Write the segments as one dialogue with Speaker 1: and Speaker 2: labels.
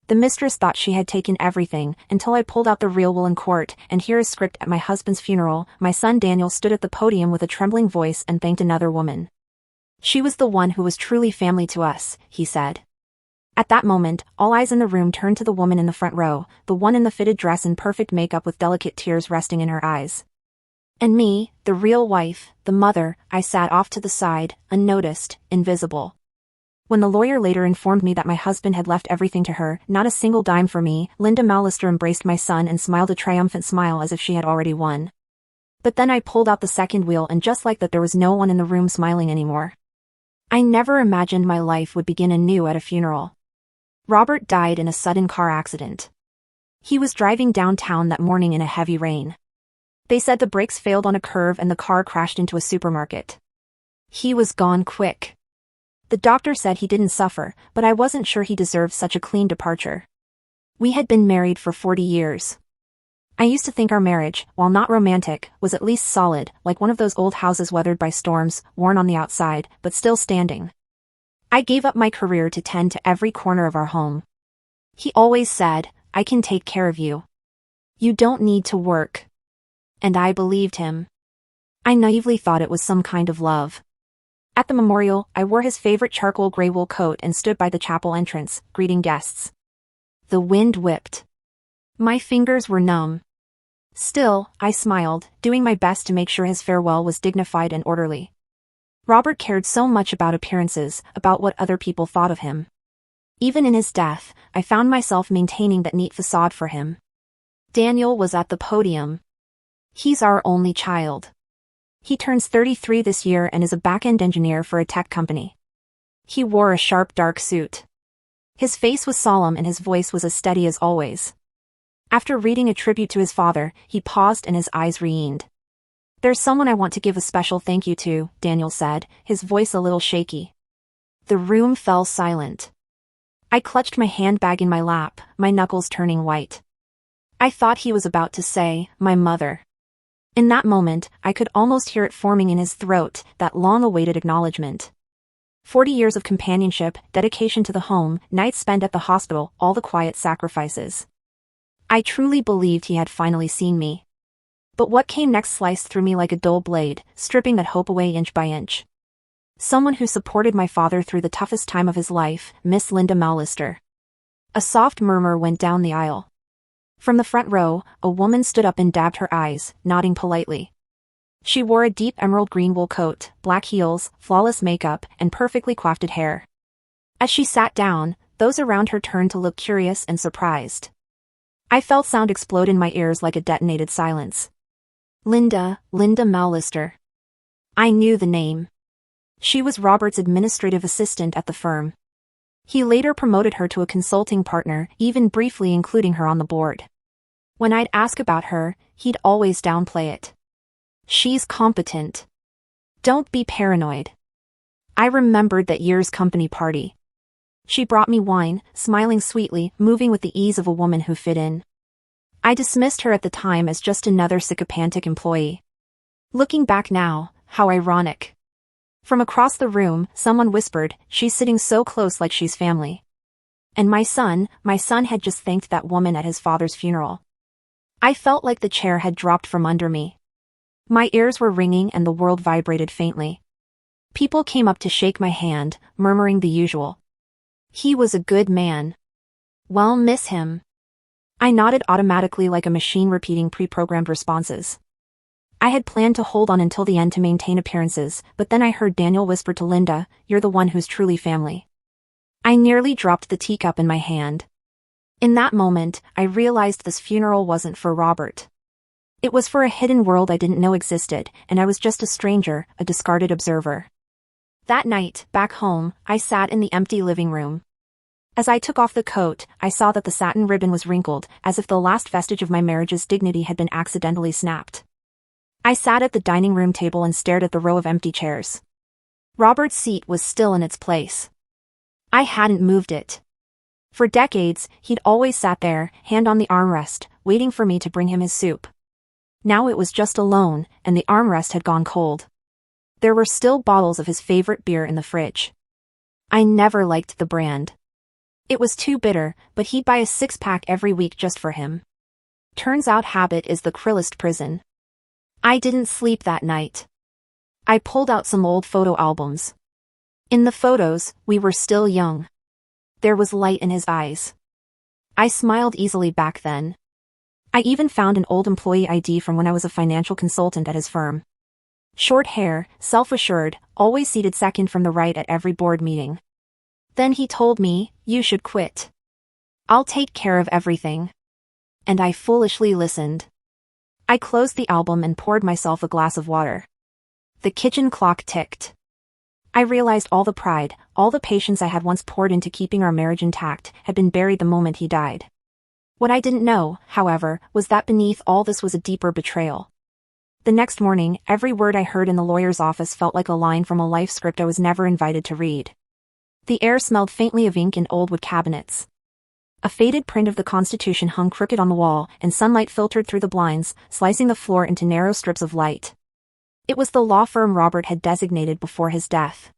Speaker 1: The mistress thought she had taken everything, until I pulled out the real will in court, and here is script at my husband's funeral. My son Daniel stood at the podium with a trembling voice and thanked another woman. She was the one who was truly family to us, he said. At that moment, all eyes in the room turned to the woman in the front row, the one in the fitted dress and perfect makeup with delicate tears resting in her eyes. And me, the real wife, the mother, I sat off to the side, unnoticed, invisible. When the lawyer later informed me that my husband had left everything to her, not a single dime for me, Linda Mallister embraced my son and smiled a triumphant smile as if she had already won. But then I pulled out the second wheel and just like that there was no one in the room smiling anymore. I never imagined my life would begin anew at a funeral. Robert died in a sudden car accident. He was driving downtown that morning in a heavy rain. They said the brakes failed on a curve and the car crashed into a supermarket. He was gone quick. The doctor said he didn't suffer, but I wasn't sure he deserved such a clean departure. We had been married for 40 years. I used to think our marriage, while not romantic, was at least solid, like one of those old houses weathered by storms, worn on the outside, but still standing. I gave up my career to tend to every corner of our home. He always said, "I can take care of you. You don't need to work." And I believed him. I naively thought it was some kind of love. At the memorial, I wore his favorite charcoal gray wool coat and stood by the chapel entrance, greeting guests. The wind whipped. My fingers were numb. Still, I smiled, doing my best to make sure his farewell was dignified and orderly. Robert cared so much about appearances, about what other people thought of him. Even in his death, I found myself maintaining that neat facade for him. Daniel was at the podium. He's our only child. He turns 33 this year and is a back-end engineer for a tech company. He wore a sharp dark suit. His face was solemn and his voice was as steady as always. After reading a tribute to his father, he paused and his eyes re-eamed. "There's someone I want to give a special thank you to," Daniel said, his voice a little shaky. The room fell silent. I clutched my handbag in my lap, my knuckles turning white. I thought he was about to say, "my mother." In that moment, I could almost hear it forming in his throat, that long-awaited acknowledgement. 40 years of companionship, dedication to the home, nights spent at the hospital, all the quiet sacrifices. I truly believed he had finally seen me. But what came next sliced through me like a dull blade, stripping that hope away inch by inch. Someone who supported my father through the toughest time of his life, Miss Linda Mallister. A soft murmur went down the aisle. From the front row, a woman stood up and dabbed her eyes, nodding politely. She wore a deep emerald green wool coat, black heels, flawless makeup, and perfectly coiffed hair. As she sat down, those around her turned to look curious and surprised. I felt sound explode in my ears like a detonated silence. Linda Mallister. I knew the name. She was Robert's administrative assistant at the firm. He later promoted her to a consulting partner, even briefly including her on the board. When I'd ask about her, he'd always downplay it. "She's competent. Don't be paranoid." I remembered that year's company party. She brought me wine, smiling sweetly, moving with the ease of a woman who fit in. I dismissed her at the time as just another sycophantic employee. Looking back now, how ironic. From across the room, someone whispered, "She's sitting so close like she's family." And my son had just thanked that woman at his father's funeral. I felt like the chair had dropped from under me. My ears were ringing and the world vibrated faintly. People came up to shake my hand, murmuring the usual. He was a good man. Well, miss him. I nodded automatically like a machine repeating pre-programmed responses. I had planned to hold on until the end to maintain appearances, but then I heard Daniel whisper to Linda, "You're the one who's truly family." I nearly dropped the teacup in my hand. In that moment, I realized this funeral wasn't for Robert. It was for a hidden world I didn't know existed, and I was just a stranger, a discarded observer. That night, back home, I sat in the empty living room. As I took off the coat, I saw that the satin ribbon was wrinkled, as if the last vestige of my marriage's dignity had been accidentally snapped. I sat at the dining room table and stared at the row of empty chairs. Robert's seat was still in its place. I hadn't moved it. For decades, he'd always sat there, hand on the armrest, waiting for me to bring him his soup. Now it was just alone, and the armrest had gone cold. There were still bottles of his favorite beer in the fridge. I never liked the brand. It was too bitter, but he'd buy a six-pack every week just for him. Turns out habit is the cruelest prison. I didn't sleep that night. I pulled out some old photo albums. In the photos, we were still young. There was light in his eyes. I smiled easily back then. I even found an old employee ID from when I was a financial consultant at his firm. Short hair, self-assured, always seated second from the right at every board meeting. Then he told me, "You should quit. I'll take care of everything." And I foolishly listened. I closed the album and poured myself a glass of water. The kitchen clock ticked. I realized all the pride, all the patience I had once poured into keeping our marriage intact, had been buried the moment he died. What I didn't know, however, was that beneath all this was a deeper betrayal. The next morning, every word I heard in the lawyer's office felt like a line from a life script I was never invited to read. The air smelled faintly of ink and old wood cabinets. A faded print of the Constitution hung crooked on the wall, and sunlight filtered through the blinds, slicing the floor into narrow strips of light. It was the law firm Robert had designated before his death.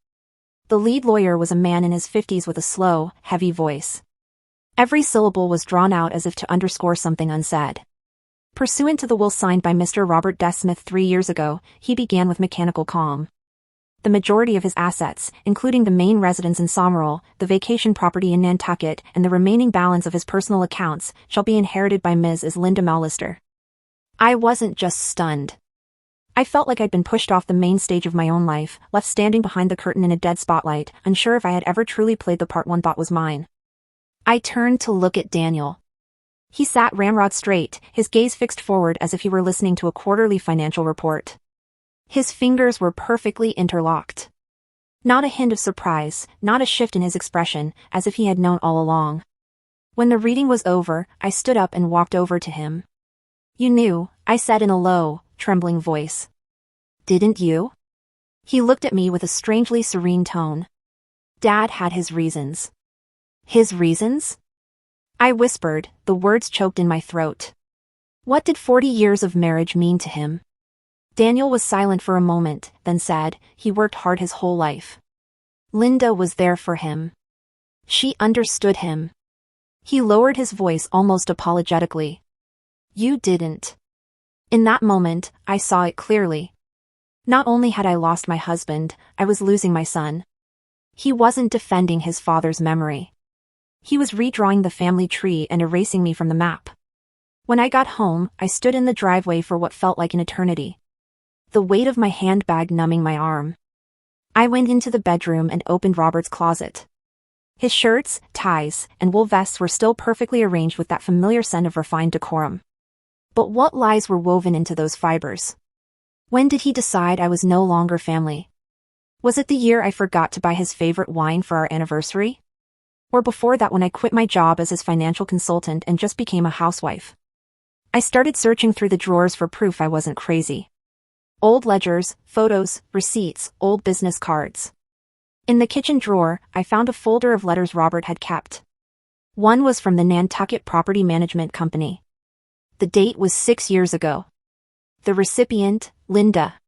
Speaker 1: The lead lawyer was a man in his 50s with a slow, heavy voice. Every syllable was drawn out as if to underscore something unsaid. Pursuant to the will signed by Mr. Robert Smith 3 years ago, he began with mechanical calm. The majority of his assets, including the main residence in Somerville, the vacation property in Nantucket, and the remaining balance of his personal accounts, shall be inherited by Mrs. Linda Mallister. I wasn't just stunned. I felt like I'd been pushed off the main stage of my own life, left standing behind the curtain in a dead spotlight, unsure if I had ever truly played the part one thought was mine. I turned to look at Daniel. He sat ramrod straight, his gaze fixed forward as if he were listening to a quarterly financial report. His fingers were perfectly interlocked. Not a hint of surprise, not a shift in his expression, as if he had known all along. When the reading was over, I stood up and walked over to him. "You knew," I said in a low, trembling voice. "Didn't you?" He looked at me with a strangely serene tone. Dad had his reasons. His reasons? I whispered, the words choked in my throat. What did 40 years of marriage mean to him? Daniel was silent for a moment, then said, he worked hard his whole life. Linda was there for him. She understood him. He lowered his voice almost apologetically. You didn't. In that moment, I saw it clearly. Not only had I lost my husband, I was losing my son. He wasn't defending his father's memory. He was redrawing the family tree and erasing me from the map. When I got home, I stood in the driveway for what felt like an eternity. The weight of my handbag numbing my arm. I went into the bedroom and opened Robert's closet. His shirts, ties, and wool vests were still perfectly arranged with that familiar scent of refined decorum. But what lies were woven into those fibers? When did he decide I was no longer family? Was it the year I forgot to buy his favorite wine for our anniversary? Or before that when I quit my job as his financial consultant and just became a housewife? I started searching through the drawers for proof I wasn't crazy. Old ledgers, photos, receipts, old business cards. In the kitchen drawer, I found a folder of letters Robert had kept. One was from the Nantucket Property Management Company. The date was 6 years ago. The recipient, Linda.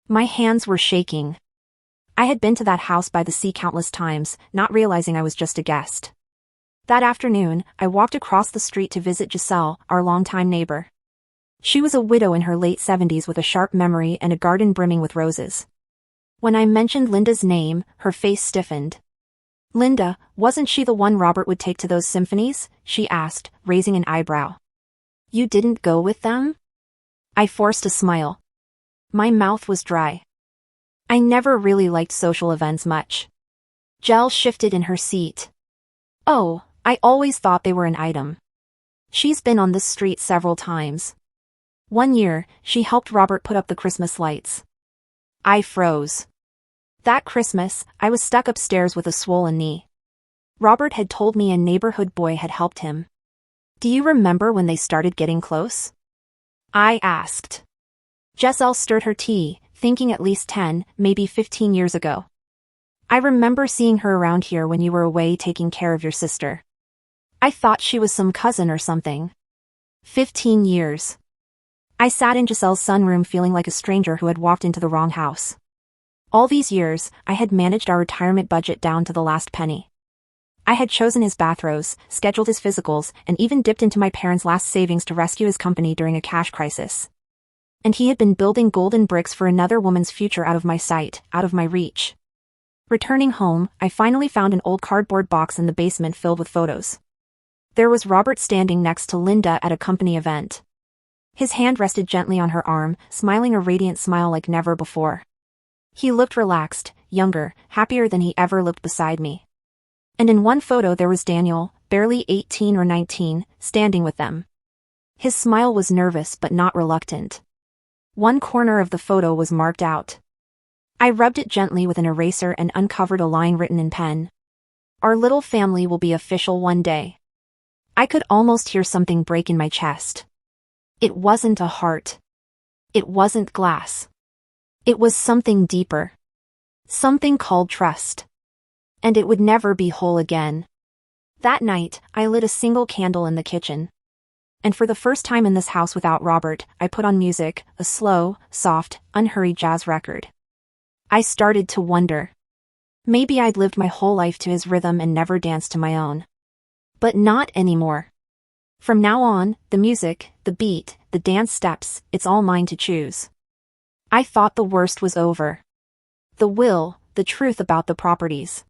Speaker 1: My hands were shaking. I had been to that house by the sea countless times, not realizing I was just a guest. That afternoon, I walked across the street to visit Giselle, our longtime neighbor. She was a widow in her late 70s with a sharp memory and a garden brimming with roses. When I mentioned Linda's name, her face stiffened. Linda, wasn't she the one Robert would take to those symphonies? She asked, raising an eyebrow. You didn't go with them? I forced a smile. My mouth was dry. I never really liked social events much. Jel shifted in her seat. Oh, I always thought they were an item. She's been on this street several times. One year, she helped Robert put up the Christmas lights. I froze. That Christmas, I was stuck upstairs with a swollen knee. Robert had told me a neighborhood boy had helped him. Do you remember when they started getting close? I asked. Giselle stirred her tea, thinking at least 10, maybe 15 years ago. I remember seeing her around here when you were away taking care of your sister. I thought she was some cousin or something. 15 years. I sat in Giselle's sunroom feeling like a stranger who had walked into the wrong house. All these years, I had managed our retirement budget down to the last penny. I had chosen his bathrobes, scheduled his physicals, and even dipped into my parents' last savings to rescue his company during a cash crisis. And he had been building golden bricks for another woman's future out of my sight, out of my reach. Returning home, I finally found an old cardboard box in the basement filled with photos. There was Robert standing next to Linda at a company event. His hand rested gently on her arm, smiling a radiant smile like never before. He looked relaxed, younger, happier than he ever looked beside me. And in one photo there was Daniel, barely 18 or 19, standing with them. His smile was nervous but not reluctant. One corner of the photo was marked out. I rubbed it gently with an eraser and uncovered a line written in pen. "Our little family will be official one day." I could almost hear something break in my chest. It wasn't a heart. It wasn't glass. It was something deeper. Something called trust. And it would never be whole again. That night, I lit a single candle in the kitchen. And for the first time in this house without Robert, I put on music, a slow, soft, unhurried jazz record. I started to wonder. Maybe I'd lived my whole life to his rhythm and never danced to my own. But not anymore. From now on, the music, the beat, the dance steps, it's all mine to choose. I thought the worst was over. The will, the truth about the properties.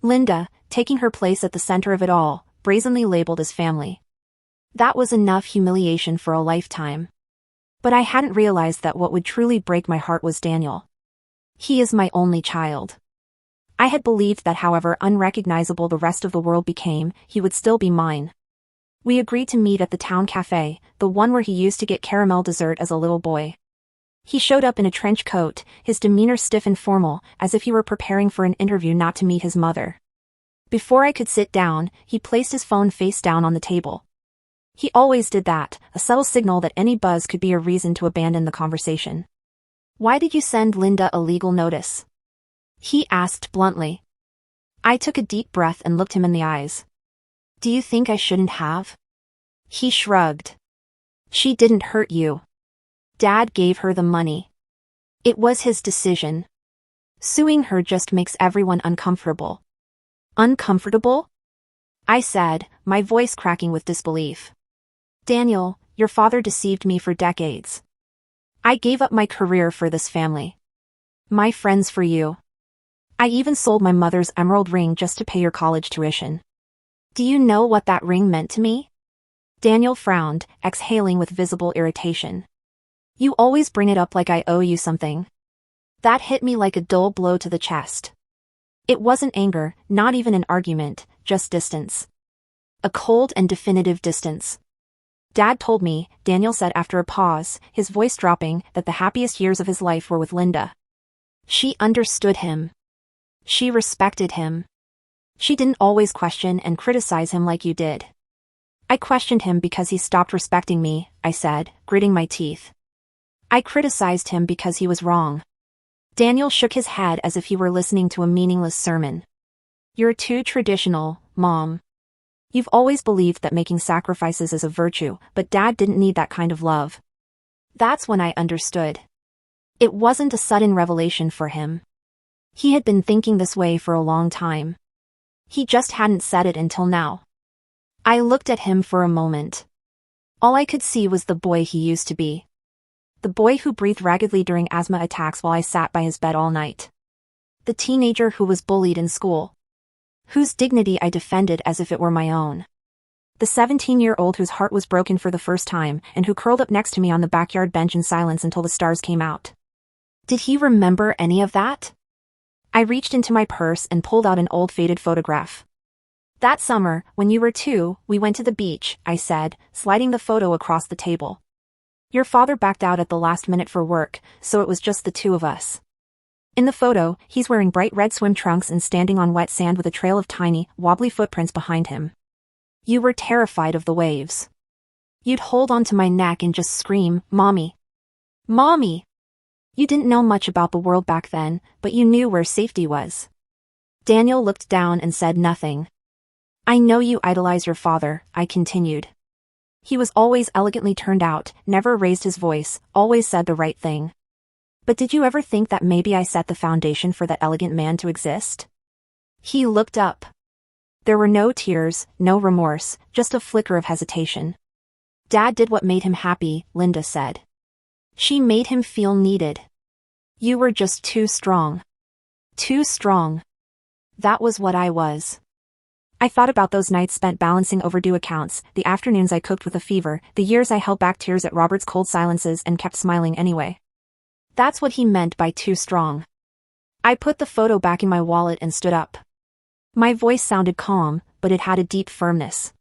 Speaker 1: Linda, taking her place at the center of it all, brazenly labeled as family. That was enough humiliation for a lifetime. But I hadn't realized that what would truly break my heart was Daniel. He is my only child. I had believed that however unrecognizable the rest of the world became, he would still be mine. We agreed to meet at the town cafe, the one where he used to get caramel dessert as a little boy. He showed up in a trench coat, his demeanor stiff and formal, as if he were preparing for an interview not to meet his mother. Before I could sit down, he placed his phone face down on the table. He always did that, a subtle signal that any buzz could be a reason to abandon the conversation. "Why did you send Linda a legal notice?" he asked bluntly. I took a deep breath and looked him in the eyes. "Do you think I shouldn't have?" He shrugged. "She didn't hurt you. Dad gave her the money. It was his decision. Suing her just makes everyone uncomfortable." "Uncomfortable?" I said, my voice cracking with disbelief. "Daniel, your father deceived me for decades. I gave up my career for this family. My friends for you. I even sold my mother's emerald ring just to pay your college tuition. Do you know what that ring meant to me?" Daniel frowned, exhaling with visible irritation. "You always bring it up like I owe you something." That hit me like a dull blow to the chest. It wasn't anger, not even an argument, just distance. A cold and definitive distance. "Dad told me," Daniel said after a pause, his voice dropping, "that the happiest years of his life were with Linda. She understood him. She respected him. She didn't always question and criticize him like you did." "I questioned him because he stopped respecting me," I said, gritting my teeth. "I criticized him because he was wrong." Daniel shook his head as if he were listening to a meaningless sermon. "You're too traditional, Mom. You've always believed that making sacrifices is a virtue, but Dad didn't need that kind of love." That's when I understood. It wasn't a sudden revelation for him. He had been thinking this way for a long time. He just hadn't said it until now. I looked at him for a moment. All I could see was the boy he used to be. The boy who breathed raggedly during asthma attacks while I sat by his bed all night. The teenager who was bullied in school. Whose dignity I defended as if it were my own. The 17-year-old whose heart was broken for the first time and who curled up next to me on the backyard bench in silence until the stars came out. Did he remember any of that? I reached into my purse and pulled out an old faded photograph. "That summer, when you were 2, we went to the beach," I said, sliding the photo across the table. "Your father backed out at the last minute for work, so it was just the two of us." In the photo, he's wearing bright red swim trunks and standing on wet sand with a trail of tiny, wobbly footprints behind him. "You were terrified of the waves. You'd hold onto my neck and just scream, 'Mommy! Mommy!' You didn't know much about the world back then, but you knew where safety was." Daniel looked down and said nothing. "I know you idolize your father," I continued. "He was always elegantly turned out, never raised his voice, always said the right thing. But did you ever think that maybe I set the foundation for that elegant man to exist?" He looked up. There were no tears, no remorse, just a flicker of hesitation. Dad did what made him happy, Linda said. She made him feel needed. You were just too strong. Too strong. That was what I was. I thought about those nights spent balancing overdue accounts, the afternoons I cooked with a fever, the years I held back tears at Robert's cold silences and kept smiling anyway. That's what he meant by too strong. I put the photo back in my wallet and stood up. My voice sounded calm, but it had a deep firmness.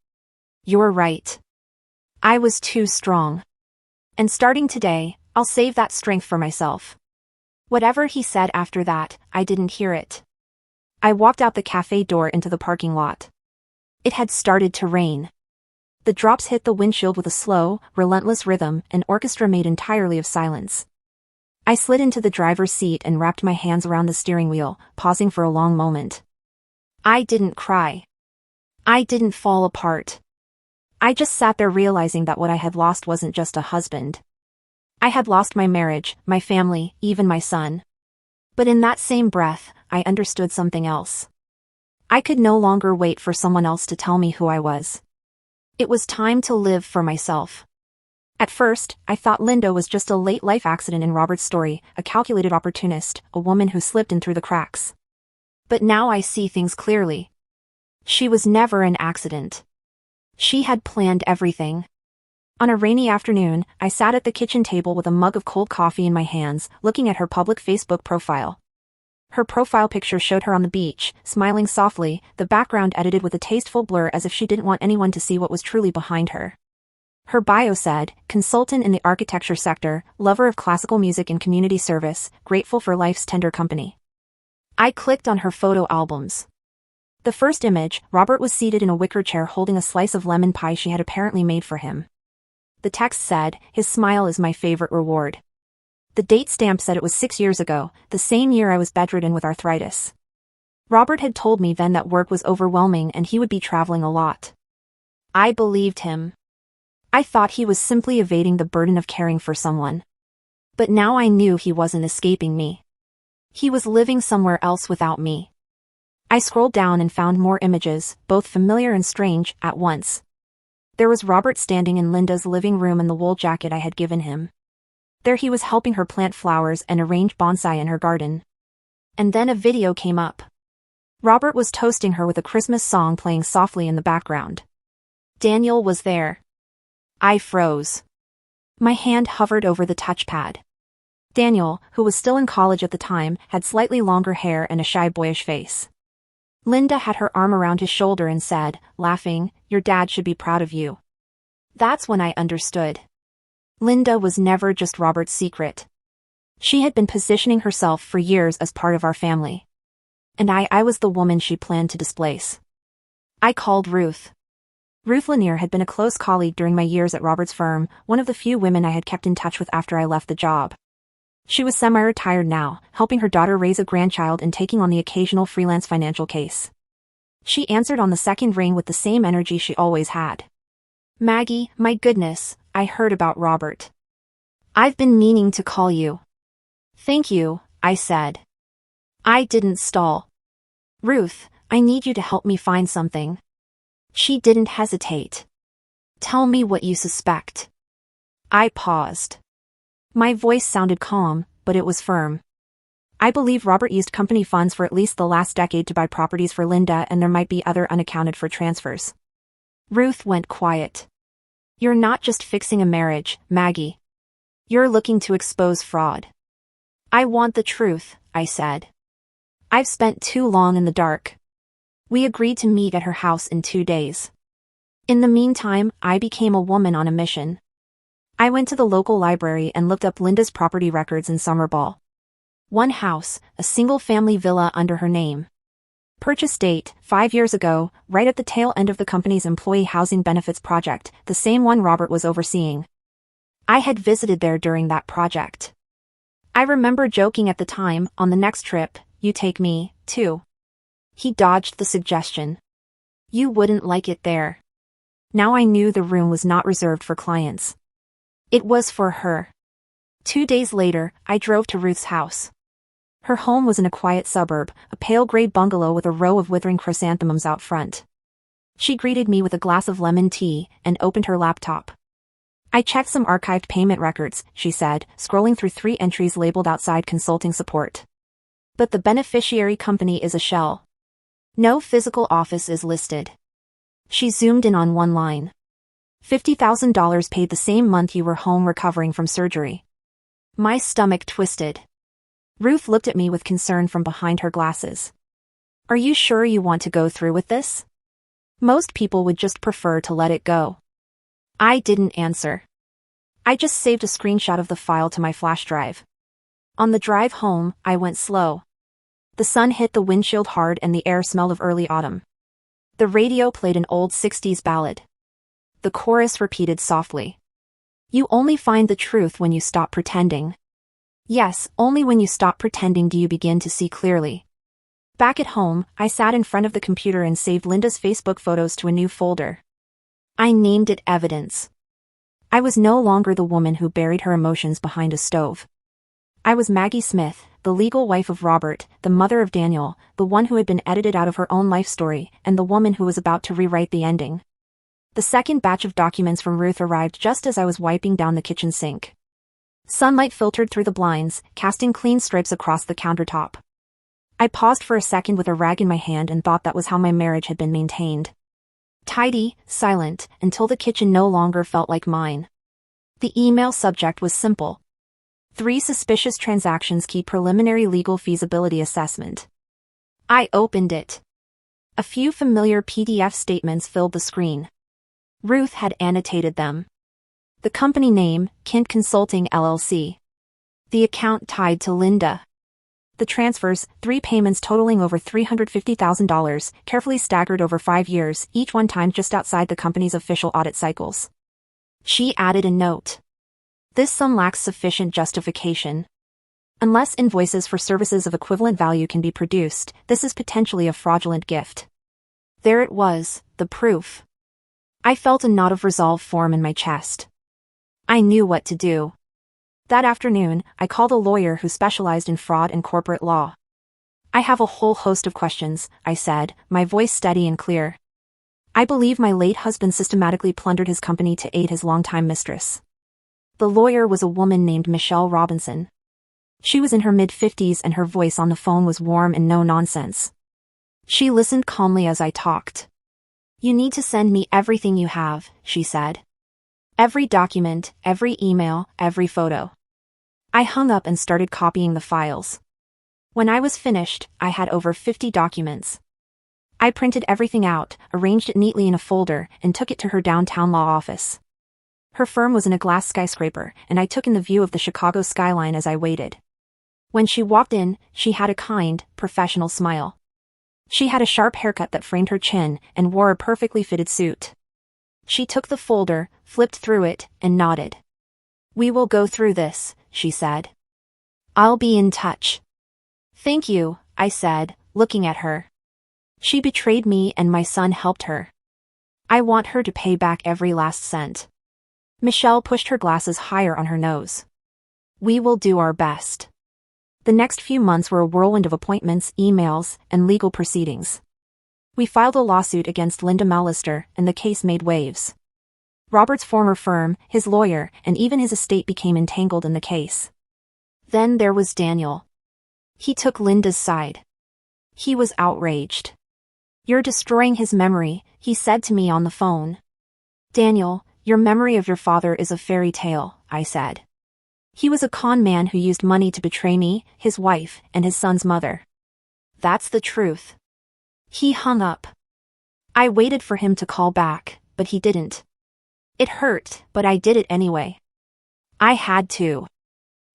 Speaker 1: You're right. I was too strong. And starting today, I'll save that strength for myself. Whatever he said after that, I didn't hear it. I walked out the cafe door into the parking lot. It had started to rain. The drops hit the windshield with a slow, relentless rhythm, an orchestra made entirely of silence. I slid into the driver's seat and wrapped my hands around the steering wheel, pausing for a long moment. I didn't cry. I didn't fall apart. I just sat there realizing that what I had lost wasn't just a husband. I had lost my marriage, my family, even my son. But in that same breath, I understood something else. I could no longer wait for someone else to tell me who I was. It was time to live for myself. At first, I thought Linda was just a late life accident in Robert's story, a calculated opportunist, a woman who slipped in through the cracks. But now I see things clearly. She was never an accident. She had planned everything. On a rainy afternoon, I sat at the kitchen table with a mug of cold coffee in my hands, looking at her public Facebook profile. Her profile picture showed her on the beach, smiling softly, the background edited with a tasteful blur as if she didn't want anyone to see what was truly behind her. Her bio said, consultant in the architecture sector, lover of classical music and community service, grateful for life's tender company. I clicked on her photo albums. The first image, Robert was seated in a wicker chair holding a slice of lemon pie she had apparently made for him. The text said, his smile is my favorite reward. The date stamp said it was 6 years ago, the same year I was bedridden with arthritis. Robert had told me then that work was overwhelming and he would be traveling a lot. I believed him. I thought he was simply evading the burden of caring for someone. But now I knew he wasn't escaping me. He was living somewhere else without me. I scrolled down and found more images, both familiar and strange, at once. There was Robert standing in Linda's living room in the wool jacket I had given him. There he was helping her plant flowers and arrange bonsai in her garden. And then a video came up. Robert was toasting her with a Christmas song playing softly in the background. Daniel was there. I froze. My hand hovered over the touchpad. Daniel, who was still in college at the time, had slightly longer hair and a shy boyish face. Linda had her arm around his shoulder and said, laughing, your dad should be proud of you. That's when I understood. Linda was never just Robert's secret. She had been positioning herself for years as part of our family. And I was the woman she planned to displace. I called Ruth. Ruth Lanier had been a close colleague during my years at Robert's firm, one of the few women I had kept in touch with after I left the job. She was semi-retired now, helping her daughter raise a grandchild and taking on the occasional freelance financial case. She answered on the second ring with the same energy she always had. Maggie, my goodness, I heard about Robert. I've been meaning to call you. Thank you, I said. I didn't stall. Ruth, I need you to help me find something. She didn't hesitate. Tell me what you suspect. I paused. My voice sounded calm, but it was firm. I believe Robert used company funds for at least the last decade to buy properties for Linda, and there might be other unaccounted for transfers. Ruth went quiet. You're not just fixing a marriage, Maggie. You're looking to expose fraud. I want the truth, I said. I've spent too long in the dark. We agreed to meet at her house in 2 days. In the meantime, I became a woman on a mission. I went to the local library and looked up Linda's property records in Summerball. One house, a single-family villa under her name. Purchase date, 5 years ago, right at the tail end of the company's employee housing benefits project, the same one Robert was overseeing. I had visited there during that project. I remember joking at the time, on the next trip, you take me, too. He dodged the suggestion. You wouldn't like it there. Now I knew the room was not reserved for clients. It was for her. 2 days later, I drove to Ruth's house. Her home was in a quiet suburb, a pale gray bungalow with a row of withering chrysanthemums out front. She greeted me with a glass of lemon tea and opened her laptop. I checked some archived payment records, she said, scrolling through 3 entries labeled outside consulting support. But the beneficiary company is a shell. No physical office is listed. She zoomed in on one line. $50,000 paid the same month you were home recovering from surgery. My stomach twisted. Ruth looked at me with concern from behind her glasses. Are you sure you want to go through with this? Most people would just prefer to let it go. I didn't answer. I just saved a screenshot of the file to my flash drive. On the drive home, I went slow. The sun hit the windshield hard and the air smelled of early autumn. The radio played an old 60s ballad. The chorus repeated softly. You only find the truth when you stop pretending. Yes, only when you stop pretending do you begin to see clearly. Back at home, I sat in front of the computer and saved Linda's Facebook photos to a new folder. I named it Evidence. I was no longer the woman who buried her emotions behind a stove. I was Maggie Smith, the legal wife of Robert, the mother of Daniel, the one who had been edited out of her own life story, and the woman who was about to rewrite the ending. The second batch of documents from Ruth arrived just as I was wiping down the kitchen sink. Sunlight filtered through the blinds, casting clean stripes across the countertop. I paused for a second with a rag in my hand and thought that was how my marriage had been maintained. Tidy, silent, until the kitchen no longer felt like mine. The email subject was simple. 3 suspicious transactions key preliminary legal feasibility assessment. I opened it. A few familiar PDF statements filled the screen. Ruth had annotated them. The company name, Kint Consulting LLC. The account tied to Linda. The transfers, 3 payments totaling over $350,000, carefully staggered over 5 years, each one timed just outside the company's official audit cycles. She added a note. This sum lacks sufficient justification. Unless invoices for services of equivalent value can be produced, this is potentially a fraudulent gift. There it was, the proof. I felt a knot of resolve form in my chest. I knew what to do. That afternoon, I called a lawyer who specialized in fraud and corporate law. I have a whole host of questions, I said, my voice steady and clear. I believe my late husband systematically plundered his company to aid his longtime mistress. The lawyer was a woman named Michelle Robinson. She was in her mid-50s and her voice on the phone was warm and no nonsense. She listened calmly as I talked. You need to send me everything you have, she said. Every document, every email, every photo. I hung up and started copying the files. When I was finished, I had over 50 documents. I printed everything out, arranged it neatly in a folder, and took it to her downtown law office. Her firm was in a glass skyscraper, and I took in the view of the Chicago skyline as I waited. When she walked in, she had a kind, professional smile. She had a sharp haircut that framed her chin, and wore a perfectly fitted suit. She took the folder, flipped through it, and nodded. We will go through this, she said. I'll be in touch. Thank you, I said, looking at her. She betrayed me and my son helped her. I want her to pay back every last cent. Michelle pushed her glasses higher on her nose. We will do our best. The next few months were a whirlwind of appointments, emails, and legal proceedings. We filed a lawsuit against Linda Mallister, and the case made waves. Robert's former firm, his lawyer, and even his estate became entangled in the case. Then there was Daniel. He took Linda's side. He was outraged. You're destroying his memory, he said to me on the phone. Daniel, your memory of your father is a fairy tale, I said. He was a con man who used money to betray me, his wife, and his son's mother. That's the truth. He hung up. I waited for him to call back, but he didn't. It hurt, but I did it anyway. I had to.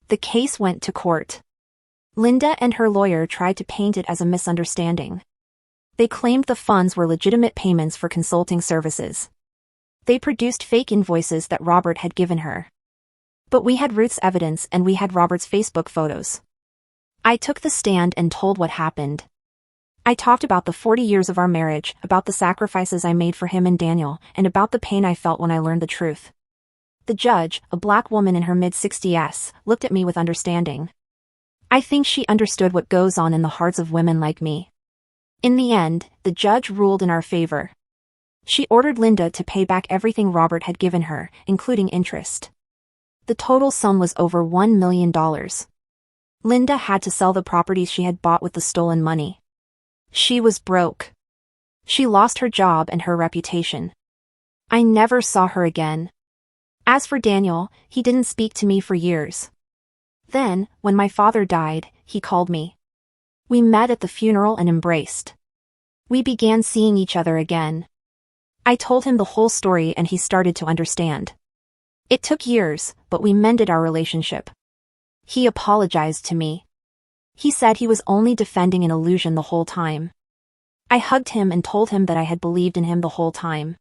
Speaker 1: The case went to court. Linda and her lawyer tried to paint it as a misunderstanding. They claimed the funds were legitimate payments for consulting services. They produced fake invoices that Robert had given her. But we had Ruth's evidence and we had Robert's Facebook photos. I took the stand and told what happened. I talked about the 40 years of our marriage, about the sacrifices I made for him and Daniel, and about the pain I felt when I learned the truth. The judge, a black woman in her mid-60s, looked at me with understanding. I think she understood what goes on in the hearts of women like me. In the end, the judge ruled in our favor. She ordered Linda to pay back everything Robert had given her, including interest. The total sum was over $1 million. Linda had to sell the properties she had bought with the stolen money. She was broke. She lost her job and her reputation. I never saw her again. As for Daniel, he didn't speak to me for years. Then, when my father died, he called me. We met at the funeral and embraced. We began seeing each other again. I told him the whole story and he started to understand. It took years, but we mended our relationship. He apologized to me. He said he was only defending an illusion the whole time. I hugged him and told him that I had believed in him the whole time.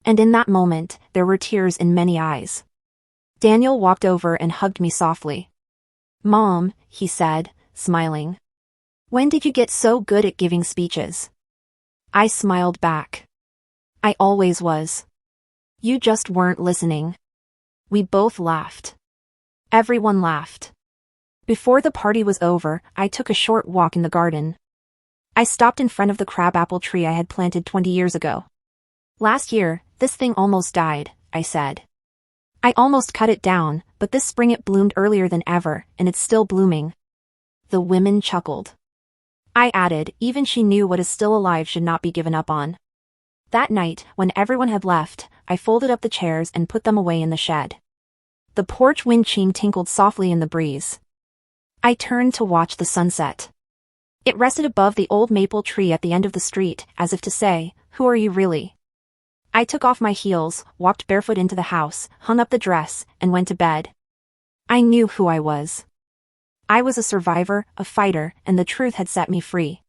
Speaker 1: And in that moment, there were tears in many eyes. Daniel walked over and hugged me softly. "Mom," he said, smiling. "When did you get so good at giving speeches?" I smiled back. "I always was. You just weren't listening." We both laughed. Everyone laughed. Before the party was over, I took a short walk in the garden. I stopped in front of the crabapple tree I had planted 20 years ago. "Last year, this thing almost died," I said. "I almost cut it down, but this spring it bloomed earlier than ever, and it's still blooming." The women chuckled. I added, even she knew what is still alive should not be given up on. That night, when everyone had left, I folded up the chairs and put them away in the shed. The porch wind chime tinkled softly in the breeze. I turned to watch the sunset. It rested above the old maple tree at the end of the street, as if to say, "Who are you really?" I took off my heels, walked barefoot into the house, hung up the dress, and went to bed. I knew who I was. I was a survivor, a fighter, and the truth had set me free.